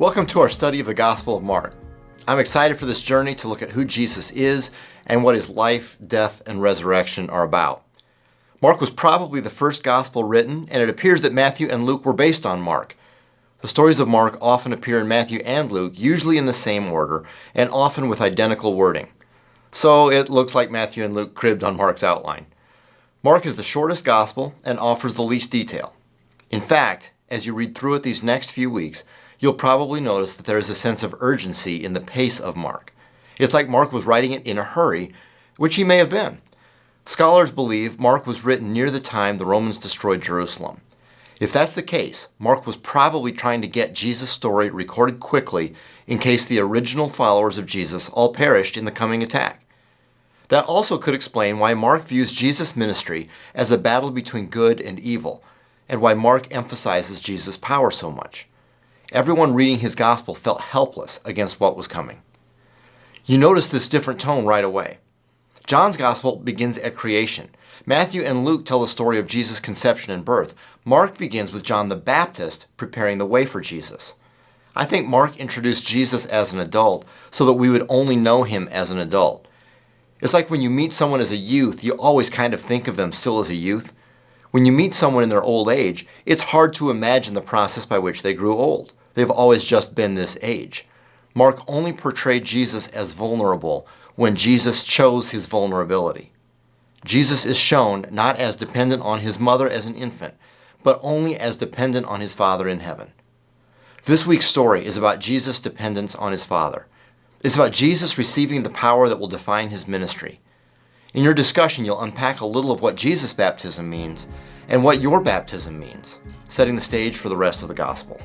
Welcome to our study of the Gospel of Mark. I'm excited for this journey to look at who Jesus is and what his life, death, and resurrection are about. Mark was probably the first gospel written, and it appears that Matthew and Luke were based on Mark. The stories of Mark often appear in Matthew and Luke, usually in the same order, and often with identical wording. So it looks like Matthew and Luke cribbed on Mark's outline. Mark is the shortest gospel and offers the least detail. In fact, as you read through it these next few weeks, you'll probably notice that there is a sense of urgency in the pace of Mark. It's like Mark was writing it in a hurry, which he may have been. Scholars believe Mark was written near the time the Romans destroyed Jerusalem. If that's the case, Mark was probably trying to get Jesus' story recorded quickly in case the original followers of Jesus all perished in the coming attack. That also could explain why Mark views Jesus' ministry as a battle between good and evil, and why Mark emphasizes Jesus' power so much. Everyone reading his gospel felt helpless against what was coming. You notice this different tone right away. John's gospel begins at creation. Matthew and Luke tell the story of Jesus' conception and birth. Mark begins with John the Baptist preparing the way for Jesus. I think Mark introduced Jesus as an adult so that we would only know him as an adult. It's like when you meet someone as a youth, you always kind of think of them still as a youth. When you meet someone in their old age, it's hard to imagine the process by which they grew old. They've always just been this age. Mark only portrayed Jesus as vulnerable when Jesus chose his vulnerability. Jesus is shown not as dependent on his mother as an infant, but only as dependent on his Father in heaven. This week's story is about Jesus' dependence on his Father. It's about Jesus receiving the power that will define his ministry. In your discussion, you'll unpack a little of what Jesus' baptism means and what your baptism means, setting the stage for the rest of the gospel.